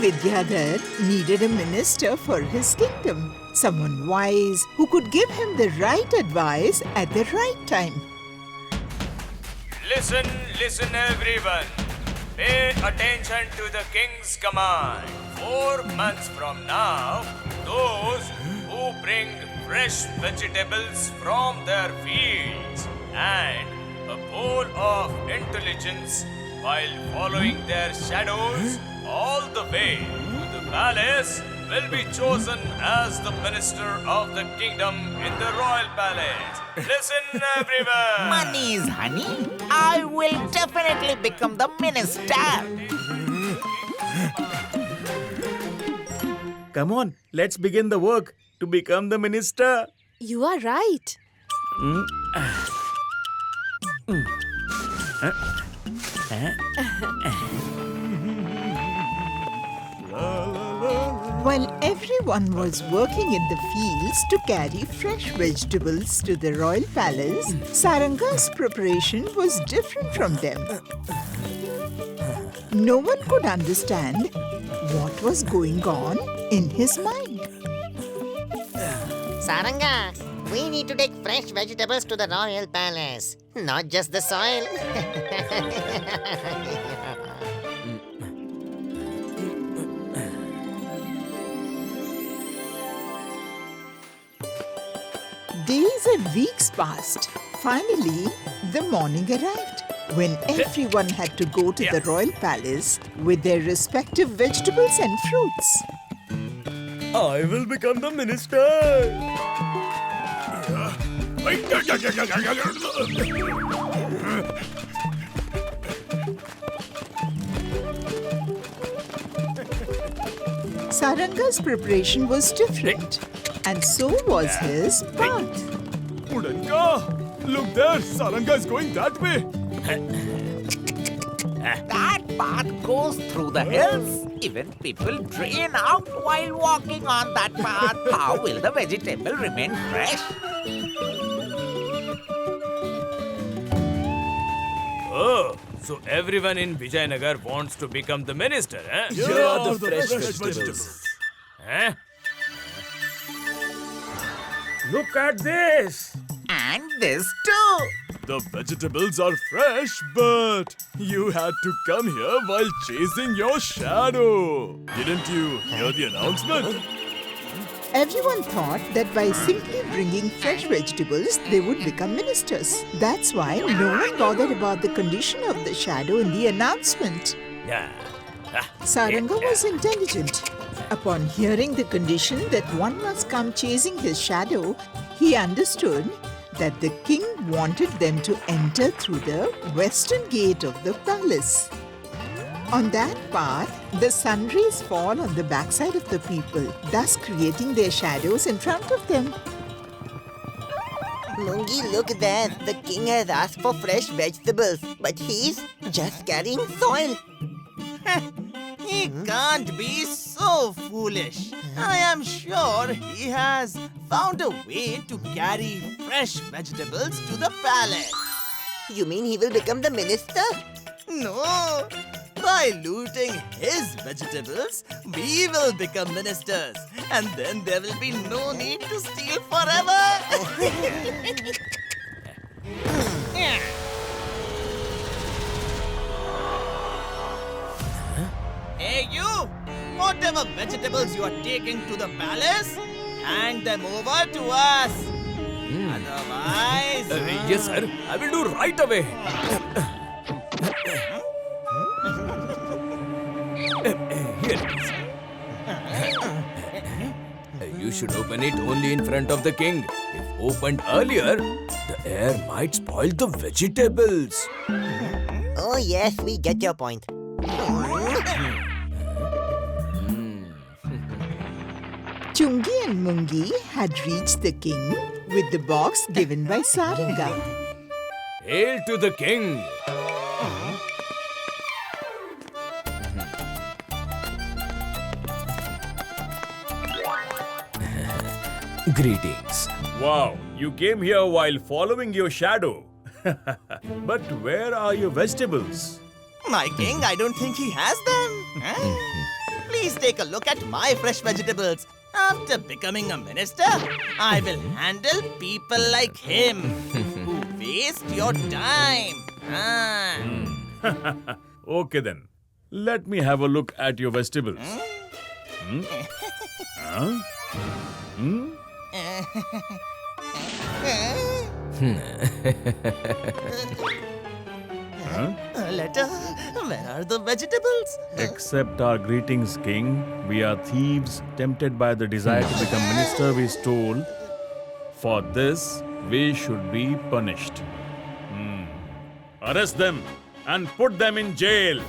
Vidyadhar needed a minister for his kingdom. Someone wise who could give him the right advice at the right time. Listen, listen everyone. Pay attention to the king's command. 4 months from now, those who bring fresh vegetables from their fields and a bowl of intelligence while following their shadows all the way to the palace will be chosen as the minister of the kingdom in the royal palace. Listen, everyone. Money is honey. I will definitely become the minister. Come on, let's begin the work to become the minister. You are right. While everyone was working in the fields to carry fresh vegetables to the royal palace, Saranga's preparation was different from them. No one could understand what was going on in his mind. Saranga, we need to take fresh vegetables to the royal palace, not just the soil. Days and weeks passed. Finally, the morning arrived when everyone had to go to the royal palace with their respective vegetables and fruits. I will become the minister. Saranga's preparation was different, and so was his path. Udanka! Look there! Saranga is going that way! That path goes through the hills. Even people drain out while walking on that path. How will the vegetable remain fresh? Oh, so everyone in Vijayanagar wants to become the minister, eh? Here are the fresh vegetables. Eh? Look at this. And this too. The vegetables are fresh, but you had to come here while chasing your shadow. Didn't you hear the announcement? Everyone thought that by simply bringing fresh vegetables, they would become ministers. That's why no one bothered about the condition of the shadow in the announcement. Yeah. Saranga was intelligent. Upon hearing the condition that one must come chasing his shadow, he understood that the king wanted them to enter through the western gate of the palace. On that path, the sun rays fall on the backside of the people, thus creating their shadows in front of them. Mungi, look there. The king has asked for fresh vegetables, but he's just carrying soil. He can't be so foolish. I am sure he has found a way to carry fresh vegetables to the palace. You mean he will become the minister? No! By looting his vegetables, we will become ministers. And then there will be no need to steal forever. Hey you! Whatever vegetables you are taking to the palace, hand them over to us. Otherwise... Yes, sir. I will do right away. Here it is. You should open it only in front of the king. If opened earlier, the air might spoil the vegetables. Oh yes, we get your point. Chungi and Mungi had reached the king with the box given by Saranga. Hail to the king! Greetings. Wow, you came here while following your shadow. But where are your vegetables? My king, I don't think he has them. Please take a look at my fresh vegetables. After becoming a minister, I will handle people like him who waste your time. Okay then. Let me have a look at your vegetables. Huh? A letter? Where are the vegetables? Accept our greetings, King. We are thieves, tempted by the desire to become minister, we stole. For this, we should be punished. Arrest them and put them in jail.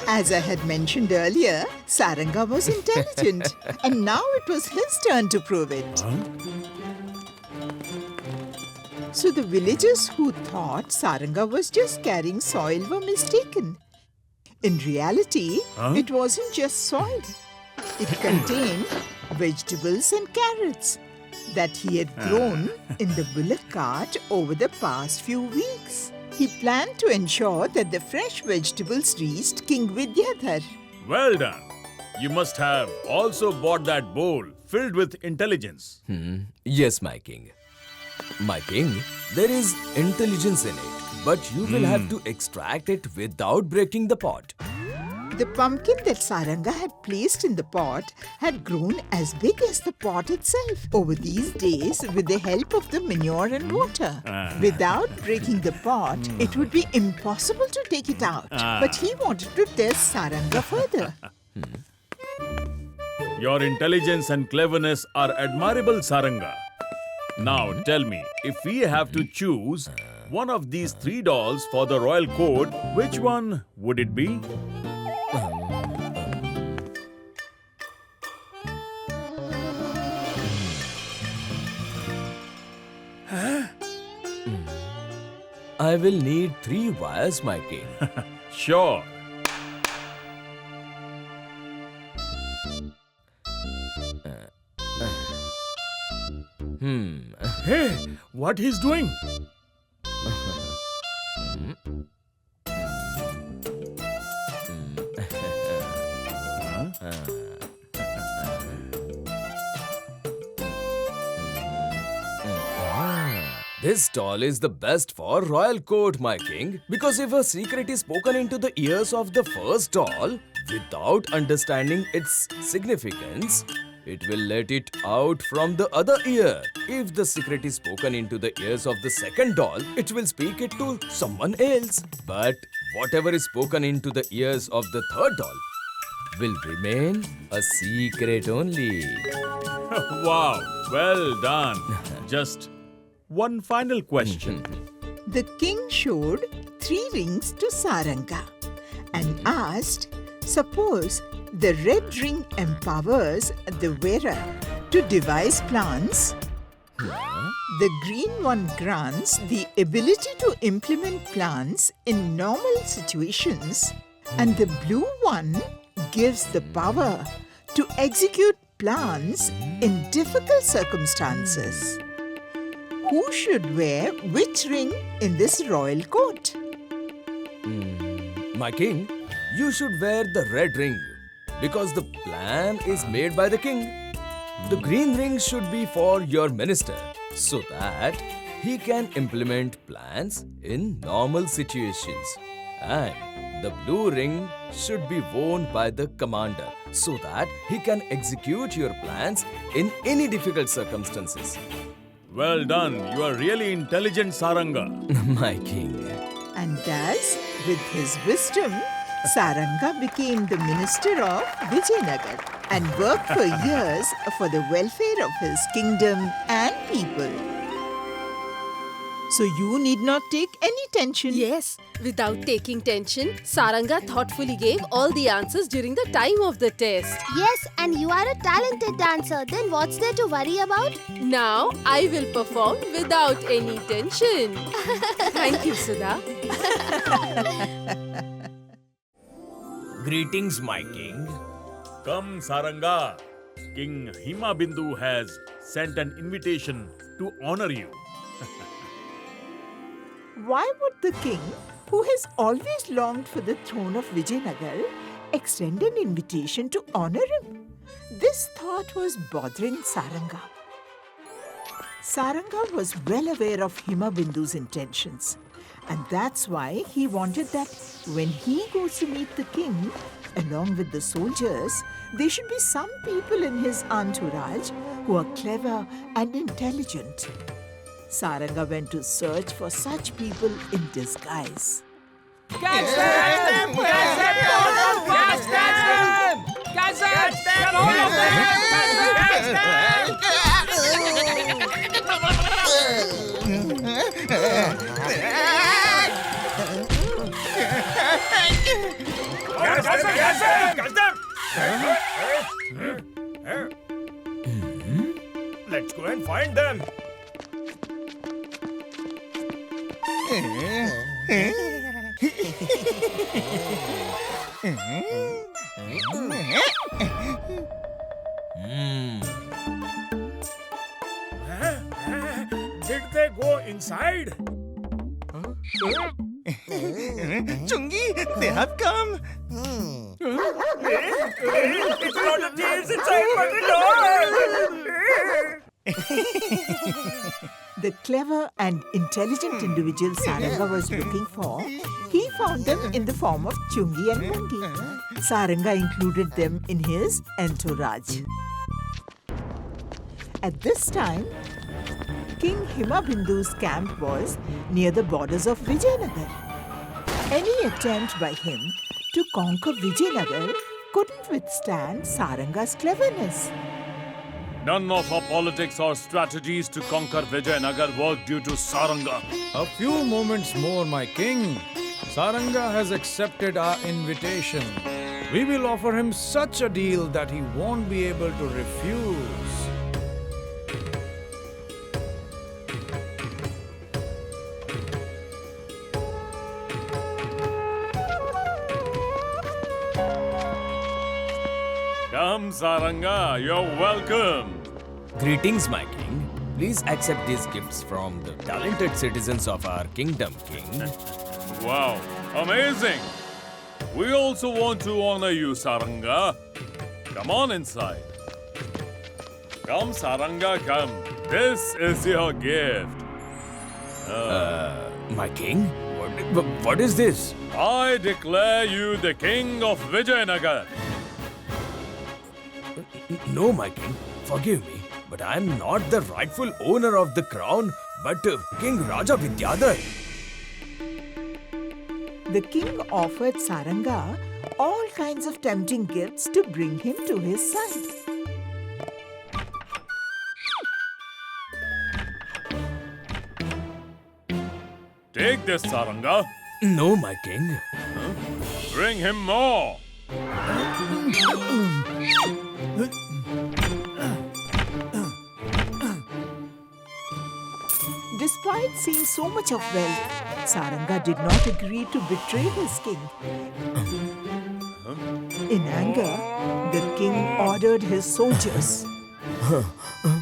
As I had mentioned earlier, Saranga was intelligent, and now it was his turn to prove it. So the villagers who thought Saranga was just carrying soil were mistaken. In reality, it wasn't just soil. It contained vegetables and carrots that he had grown in the bullock cart over the past few weeks. He planned to ensure that the fresh vegetables reached King Vidyadhar. Well done. You must have also bought that bowl filled with intelligence. Yes, my king. My king, there is intelligence in it, but you will have to extract it without breaking the pot. The pumpkin that Saranga had placed in the pot had grown as big as the pot itself over these days with the help of the manure and water. Without breaking the pot, it would be impossible to take it out. But he wanted to test Saranga further. Your intelligence and cleverness are admirable, Saranga. Now tell me, if we have to choose one of these 3 dolls for the royal court, which one would it be? I will need 3 wires, my king. Sure. Hey, what he's doing? This doll is the best for royal court, my king, because if a secret is spoken into the ears of the first doll without understanding its significance, it will let it out from the other ear. If the secret is spoken into the ears of the second doll, it will speak it to someone else. But whatever is spoken into the ears of the third doll will remain a secret only. Wow, well done. Just one final question. The king showed 3 rings to Saranga and asked, suppose the red ring empowers the wearer to devise plans. The green one grants the ability to implement plans in normal situations, and the blue one gives the power to execute plans in difficult circumstances. Who should wear which ring in this royal court? My king, you should wear the red ring because the plan is made by the king. The green ring should be for your minister so that he can implement plans in normal situations. And the blue ring should be worn by the commander so that he can execute your plans in any difficult circumstances. Well done. You are really intelligent, Saranga. My king. And thus, with his wisdom, Saranga became the minister of Vijayanagar and worked for years for the welfare of his kingdom and people. So you need not take any tension. Yes, without taking tension, Saranga thoughtfully gave all the answers during the time of the test. Yes, and you are a talented dancer. Then what's there to worry about? Now I will perform without any tension. Thank you, Sudha. Greetings, my king. Come, Saranga. King Himabindu has sent an invitation to honor you. Why would the king who has always longed for the throne of Vijayanagar, extend an invitation to honor him. This thought was bothering Saranga. Saranga was well aware of Himabindu's intentions, and that's why he wanted that when he goes to meet the king, along with the soldiers, there should be some people in his entourage who are clever and intelligent. Saranga went to search for such people in disguise. Catch them! Catch them! Catch them! Catch them! Get hold of them! Catch them! Let's go and find them. Did they go inside? Chungi, they have come. It's not the thieves inside, but the The clever and intelligent individual Saranga was looking for, he found them in the form of Chungi and Mungi. Saranga included them in his entourage. At this time, King Himabindu's camp was near the borders of Vijayanagar. Any attempt by him to conquer Vijayanagar couldn't withstand Saranga's cleverness. None of our politics or strategies to conquer Vijayanagar worked due to Saranga. A few moments more, my king. Saranga has accepted our invitation. We will offer him such a deal that he won't be able to refuse. Come, Saranga, you're welcome. Greetings, my king. Please accept these gifts from the talented citizens of our kingdom, king. Wow, amazing. We also want to honor you, Saranga. Come on inside. Come, Saranga, come. This is your gift. My king? What is this? I declare you the king of Vijayanagar. No, my king. Forgive me, but I am not the rightful owner of the crown, but King Raja Vidyadhar. The king offered Saranga all kinds of tempting gifts to bring him to his side. Take this, Saranga. No, my king. Bring him more. Despite seeing so much of wealth, Saranga did not agree to betray his king. In anger, the king ordered his soldiers.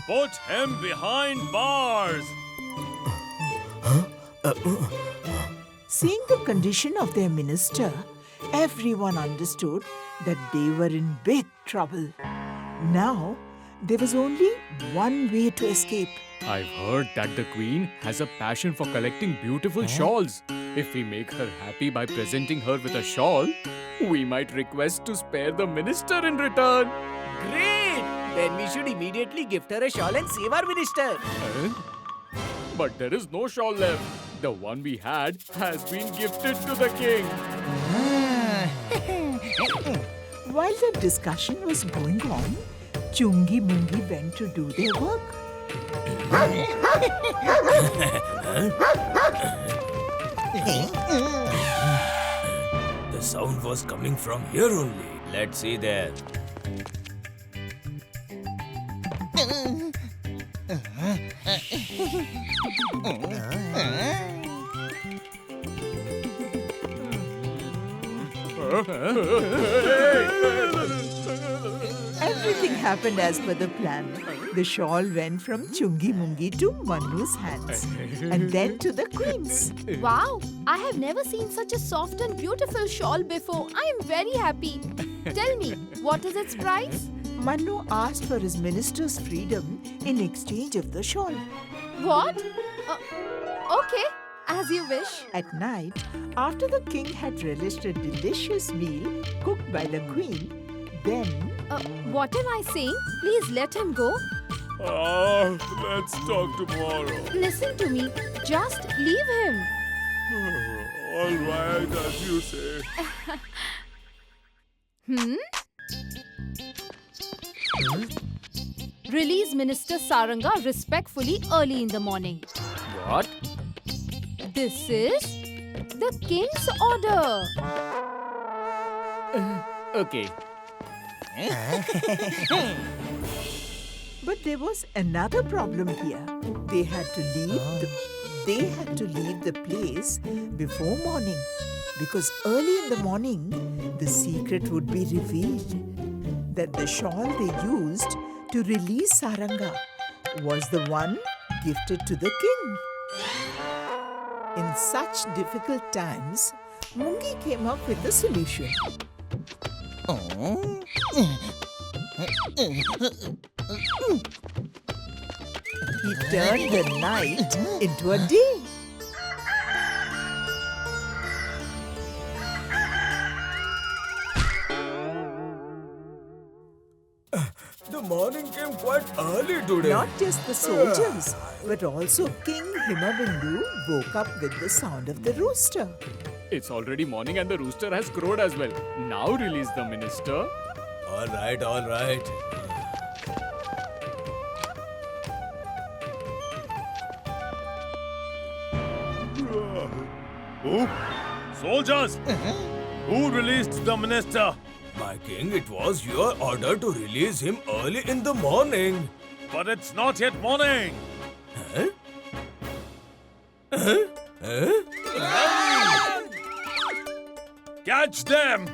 Put him behind bars. Seeing the condition of their minister, everyone understood that they were in big trouble. Now, there was only one way to escape. I've heard that the queen has a passion for collecting beautiful shawls. If we make her happy by presenting her with a shawl, we might request to spare the minister in return. Great! Then we should immediately gift her a shawl and save our minister. But there is no shawl left. The one we had has been gifted to the king. While the discussion was going on, Chungi Mungi went to do their work. The sound was coming from here only. Let's see there. Everything happened as per the plan. The shawl went from Chungi Mungi to Manu's hands and then to the queen's. Wow, I have never seen such a soft and beautiful shawl before. I am very happy. Tell me, what is its price? Manu asked for his minister's freedom in exchange of the shawl. What? Okay, as you wish. At night, after the king had relished a delicious meal cooked by the queen, then What am I saying? Please let him go. Let's talk tomorrow. Listen to me. Just leave him. All right, as you say. Release Minister Saranga respectfully early in the morning. What? This is the king's order. Okay. but there was another problem here. They had to leave the place before morning, because early in the morning the secret would be revealed that the shawl they used to release Saranga was the one gifted to the king. In such difficult times, Mungi came up with a solution. He turned the night into a day. The morning came quite early today. Not just the soldiers, but also King Himabindu woke up with the sound of the rooster. It's already morning and the rooster has crowed as well. Now release the minister. All right, all right. Who? Soldiers! Who released the minister? My king, it was your order to release him early in the morning. But it's not yet morning. Catch them!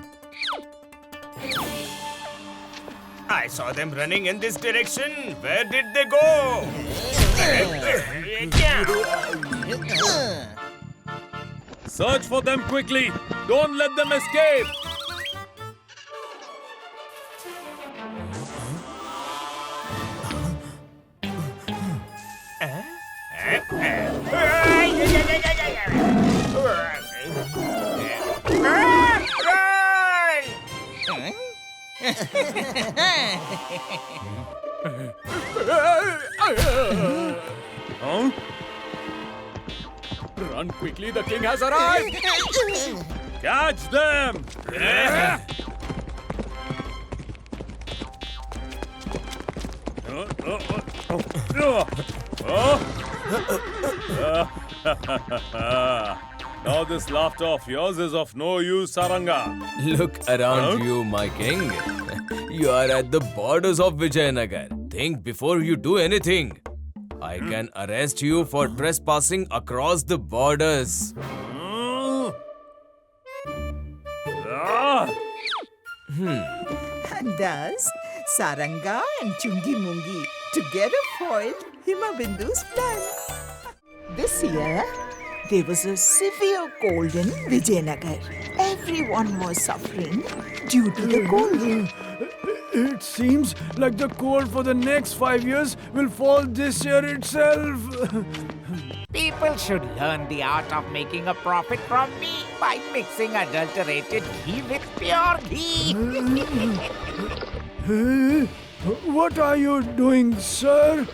I saw them running in this direction. Where did they go? Search for them quickly. Don't let them escape. Huh? Run quickly, the king has arrived! Catch them! Now this laughter of yours is of no use, Saranga. Look around you, my king. You are at the borders of Vijayanagar. Think before you do anything. I can arrest you for trespassing across the borders. And thus, Saranga and Chungi Mungi together foiled Himabindu's plan. This year, there was a severe cold in Vijayanagar. Everyone was suffering due to the cold. It seems like the cold for the next 5 years will fall this year itself. People should learn the art of making a profit from me by mixing adulterated ghee with pure ghee. What are you doing, sir?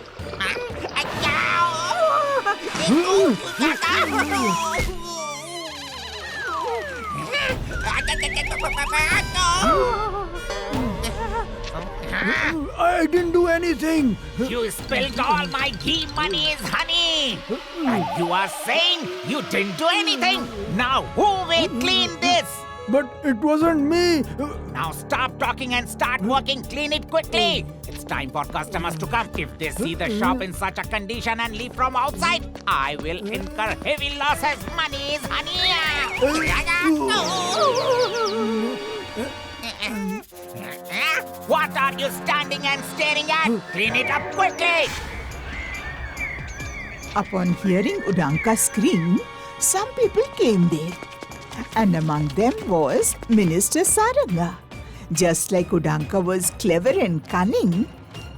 I didn't do anything. You spilled all my ghee money's honey. And you are saying you didn't do anything. Now who will clean this? But it wasn't me. Now stop talking and start working. Clean it quickly. It's time for customers to come. If they see the shop in such a condition and leave from outside, I will incur heavy losses. Money is honey. What are you standing and staring at? Clean it up quickly! Upon hearing Udanka scream, some people came there. And among them was Minister Saranga. Just like Udanka was clever and cunning,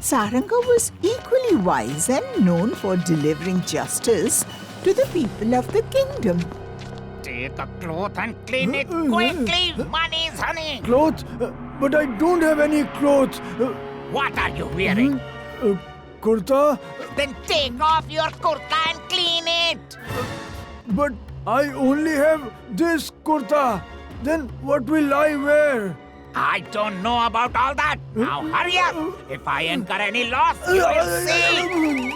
Saranga was equally wise and known for delivering justice to the people of the kingdom. Take a cloth and clean it quickly, Manies, honey! Clothes? But I don't have any clothes. What are you wearing? Kurta? Then take off your kurta and clean it! But I only have this kurta. Then what will I wear? I don't know about all that. Now hurry up! If I incur any loss, you will see!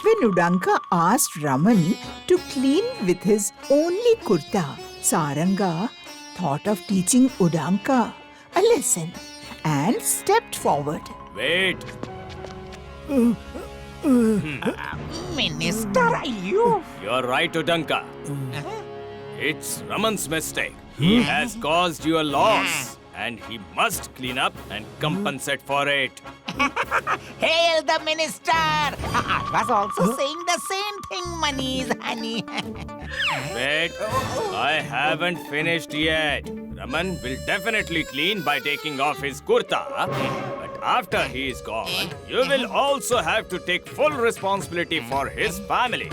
When Udanka asked Raman to clean with his only kurta, Saranga thought of teaching Udanka a lesson and stepped forward. Wait. Minister, you... You're right, Udanka. It's Raman's mistake. He has caused you a loss. And he must clean up and compensate for it. Hail the minister! I was also saying the same thing, Manies, honey. Wait, I haven't finished yet. Raman will definitely clean by taking off his kurta. But after he is gone, you will also have to take full responsibility for his family.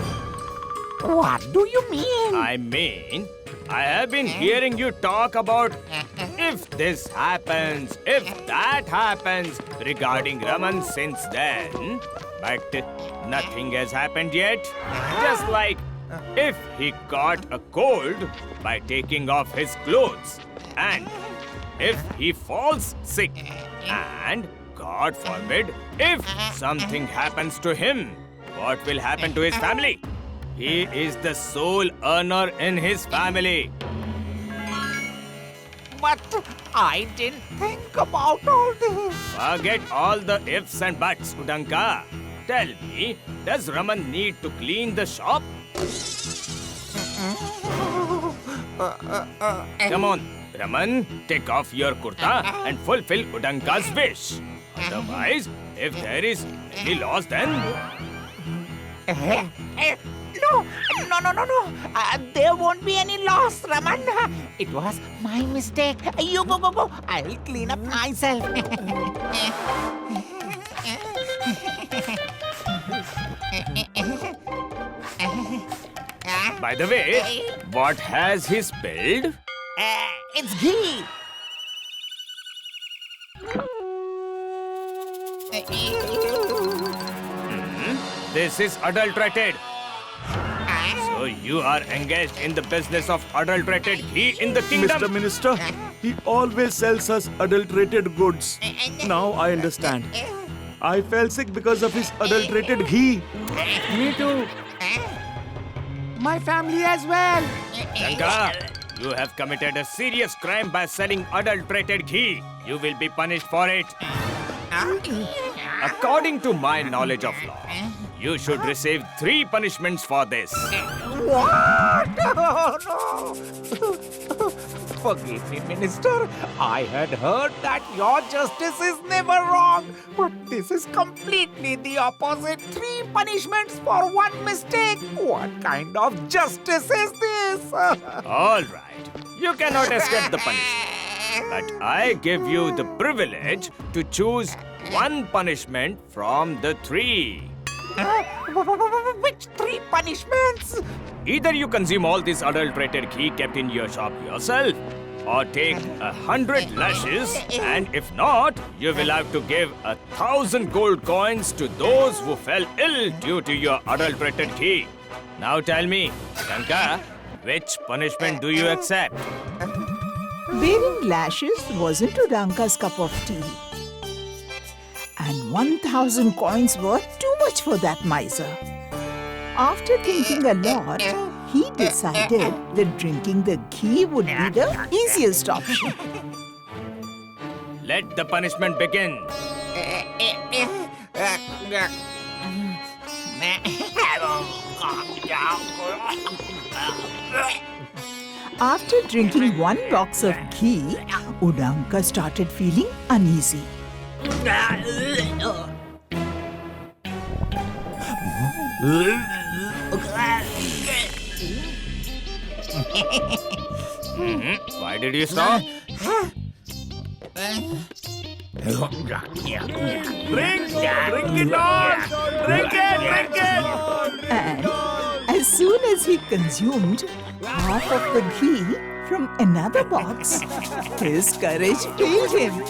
What do you mean? I mean, I have been hearing you talk about if this happens, if that happens regarding Raman since then. But nothing has happened yet. Just like if he caught a cold by taking off his clothes. And if he falls sick. And God forbid, if something happens to him, what will happen to his family? He is the sole earner in his family. But I didn't think about all this. Forget all the ifs and buts, Udanka. Tell me, does Raman need to clean the shop? Come on, Raman, take off your kurta and fulfill Udanka's wish. Otherwise, if there is any loss, then... No. There won't be any loss, Raman. It was my mistake. You go. I'll clean up myself. By the way, what has he spilled? It's ghee. This is adulterated. So you are engaged in the business of adulterated ghee in the kingdom? Mr. Minister, he always sells us adulterated goods. Now I understand. I fell sick because of his adulterated ghee. Me too. My family as well. Udanka, you have committed a serious crime by selling adulterated ghee. You will be punished for it. According to my knowledge of law, you should receive 3 punishments for this. What? Oh, no. Forgive me, Minister. I had heard that your justice is never wrong. But this is completely the opposite. 3 punishments for 1 mistake. What kind of justice is this? All right. You cannot escape the punishment. But I give you the privilege to choose 1 punishment from the 3. Which 3 punishments? Either you consume all this adulterated ghee kept in your shop yourself, or take 100 lashes, and if not, you will have to give 1,000 gold coins to those who fell ill due to your adulterated ghee. Now tell me, Udanka, which punishment do you accept? Wearing lashes wasn't Udanka's cup of tea. And 1,000 coins were too much for that miser. After thinking a lot, he decided that drinking the ghee would be the easiest option. Let the punishment begin. After drinking 1 box of ghee, Udanka started feeling uneasy. Why did you stop? And as soon as he consumed half of the ghee from another box, his courage failed him.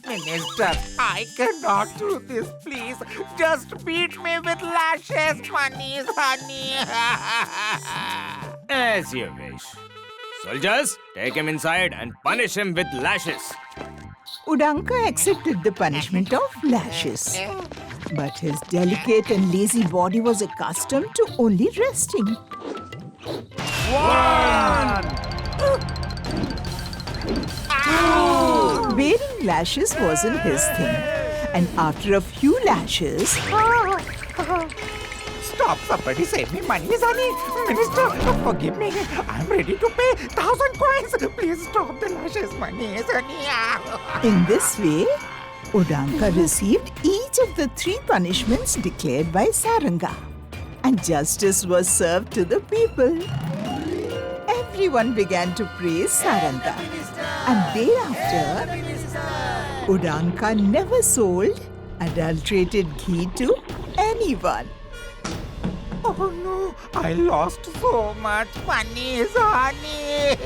Minister, I cannot do this, please. Just beat me with lashes, Manies, honey. As you wish. Soldiers, take him inside and punish him with lashes. Udanka accepted the punishment of lashes. But his delicate and lazy body was accustomed to only resting. Wearing lashes wasn't his thing. And after a few lashes, Stop, somebody save me, Manies, honey. Minister, forgive me. I'm ready to pay 1,000 coins. Please stop the lashes, Manies, honey. in this way, Udanka received each of the 3 punishments declared by Saranga. And justice was served to the people. Everyone began to praise Saranga. And thereafter, Udanka never sold adulterated ghee to anyone. Oh no, I lost so much, Manies, honey.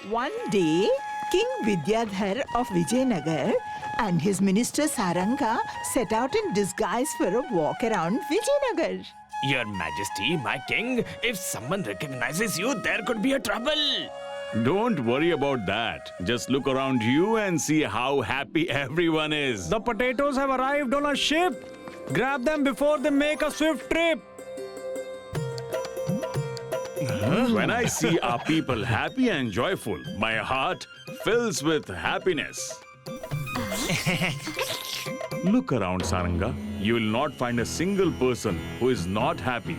One day, King Vidyadhar of Vijayanagar and his minister Saranga set out in disguise for a walk around Vijayanagar. Your Majesty, my king, if someone recognizes you, there could be a trouble. Don't worry about that. Just look around you and see how happy everyone is. The potatoes have arrived on a ship. Grab them before they make a swift trip. When I see our people happy and joyful, my heart fills with happiness. Look around, Saranga. You will not find a single person who is not happy.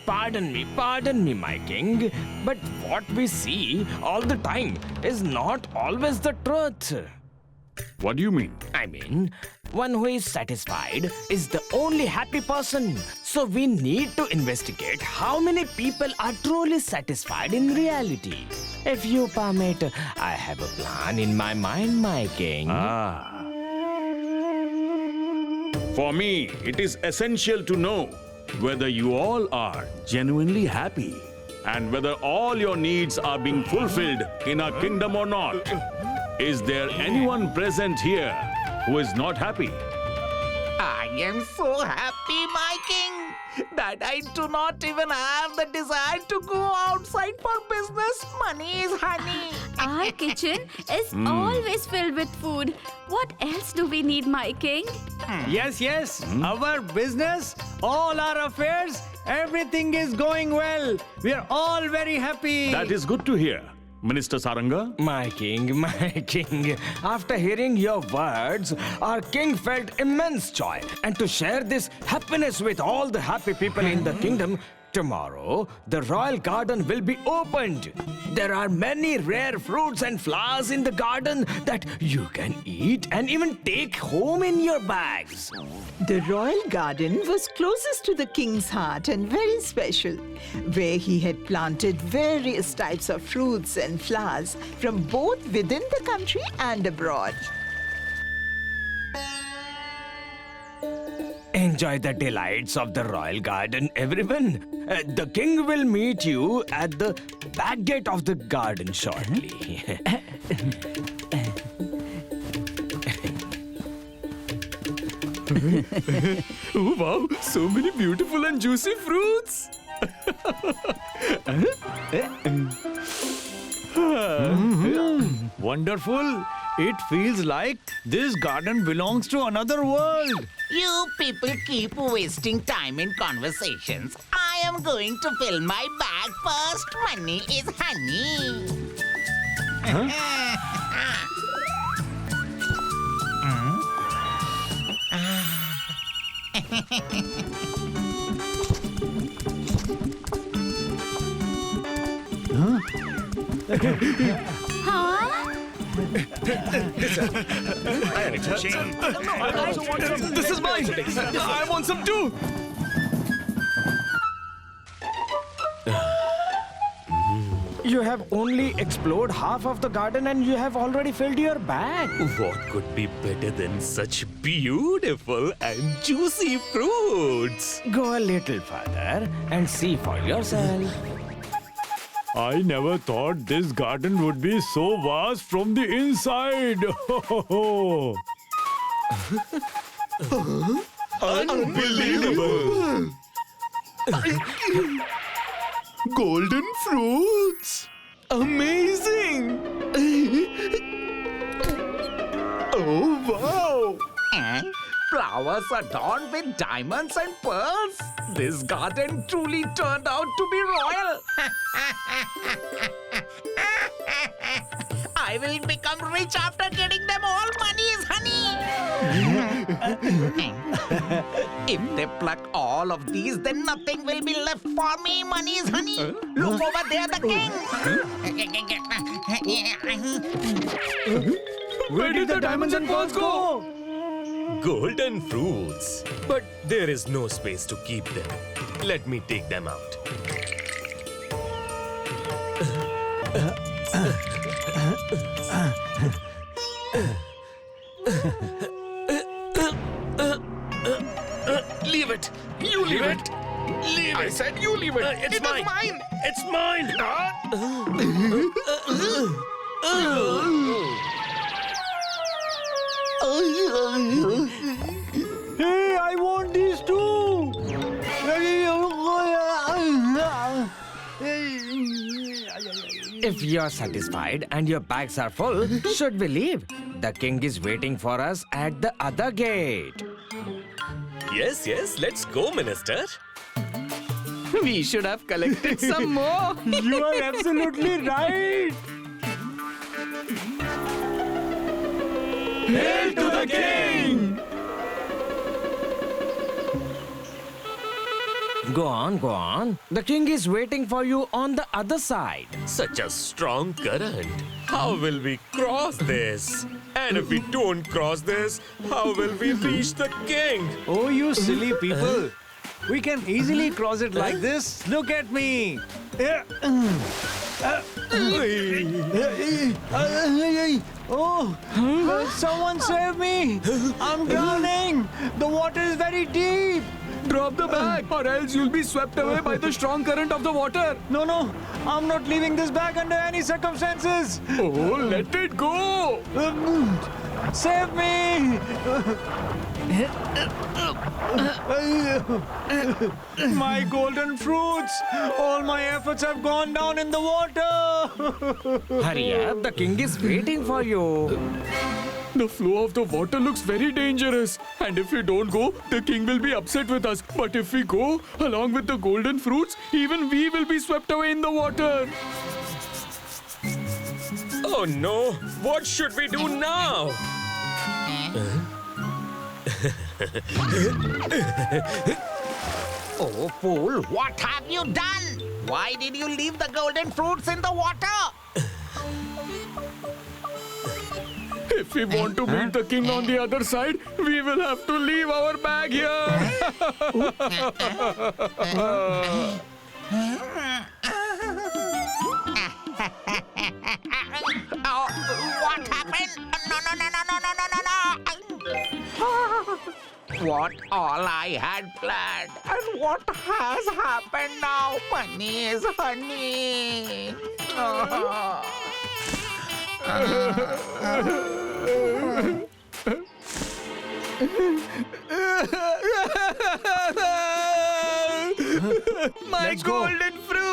Pardon me, my king. But what we see all the time is not always the truth. What do you mean? I mean, one who is satisfied is the only happy person. So we need to investigate how many people are truly satisfied in reality. If you permit, I have a plan in my mind, my king. For me, it is essential to know whether you all are genuinely happy and whether all your needs are being fulfilled in our kingdom or not. Is there anyone present here who is not happy? I am so happy, my king, that I do not even have the desire to go outside for business. Manies, honey. Our kitchen is always filled with food. What else do we need, my king? Yes. Our business, all our affairs, everything is going well. We are all very happy. That is good to hear. Minister Saranga? My king, after hearing your words, our king felt immense joy. And to share this happiness with all the happy people in the kingdom, tomorrow the royal garden will be opened. There are many rare fruits and flowers in the garden that you can eat and even take home in your bags. The royal garden was closest to the king's heart and very special, where he had planted various types of fruits and flowers from both within the country and abroad. Enjoy the delights of the royal garden, everyone. The king will meet you at the back gate of the garden shortly. Oh wow, so many beautiful and juicy fruits. Wonderful. It feels like this garden belongs to another world. You people keep wasting time in conversations. I am going to fill my bag first. Money is honey. This is mine. I want some too. You have only explored half of the garden and you have already filled your bag. What could be better than such beautiful and juicy fruits? Go a little further and see for yourself. I never thought this garden would be so vast from the inside. Unbelievable! Golden fruits! Amazing! Oh, wow! Flowers adorned with diamonds and pearls. This garden truly turned out to be royal. I will become rich after getting them all monies, honey. If they pluck all of these, then nothing will be left for me, monies, honey. Look over there, the king. Where did the diamonds and pearls go? Golden fruits. But there is no space to keep them. Let me take them out. Leave it. You leave it. Leave it. I said you leave it. It's mine. mine. It's mine. Hey, I want these too. If you're satisfied and your bags are full, should we leave? The king is waiting for us at the other gate. Yes, yes. Let's go, Minister. We should have collected some more. You are absolutely right. Hail to the king! Go on, go on. The king is waiting for you on the other side. Such a strong current. How will we cross this? And if we don't cross this, how will we reach the king? Oh, you silly people. We can easily cross it like this. Look at me. Oh, someone save me. I'm drowning. The water is very deep. Drop the bag, or else you'll be swept away by the strong current of the water. No, I'm not leaving this bag under any circumstances. Oh, let it go. Save me. My golden fruits. All my efforts have gone down in the water. Hurry up, the king is waiting for you. The flow of the water looks very dangerous. And if we don't go, the king will be upset with us. But if we go, along with the golden fruits, even we will be swept away in the water. Oh no! What should we do now? Oh, fool, what have you done? Why did you leave the golden fruits in the water? If we want to meet the king on the other side, we will have to leave our bag here. Oh, what happened? No. What all I had planned and what has happened now, Bunnies, honey? My golden fruits!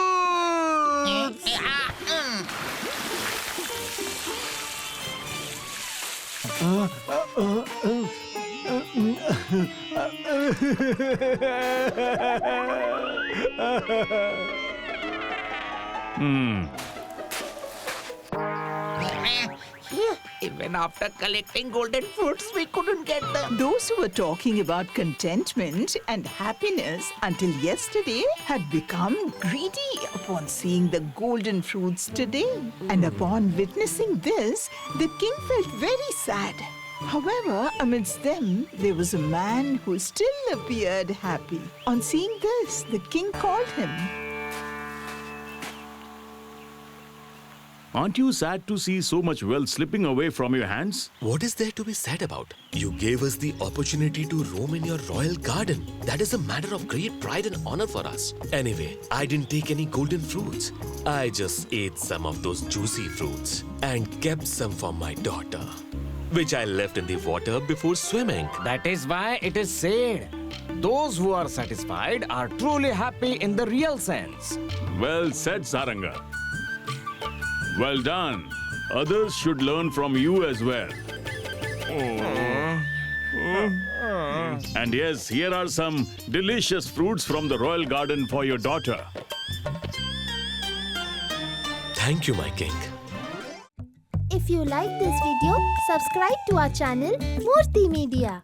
Even after collecting golden fruits, we couldn't get them. Those who were talking about contentment and happiness until yesterday had become greedy upon seeing the golden fruits today. And upon witnessing this, the king felt very sad. However, amidst them, there was a man who still appeared happy. On seeing this, the king called him. Aren't you sad to see so much wealth slipping away from your hands? What is there to be sad about? You gave us the opportunity to roam in your royal garden. That is a matter of great pride and honor for us. Anyway, I didn't take any golden fruits. I just ate some of those juicy fruits and kept some for my daughter, which I left in the water before swimming. That is why it is said, those who are satisfied are truly happy in the real sense. Well said, Saranga. Well done. Others should learn from you as well. And yes, here are some delicious fruits from the royal garden for your daughter. Thank you, my king. If you like this video, subscribe to our channel Murthy Media.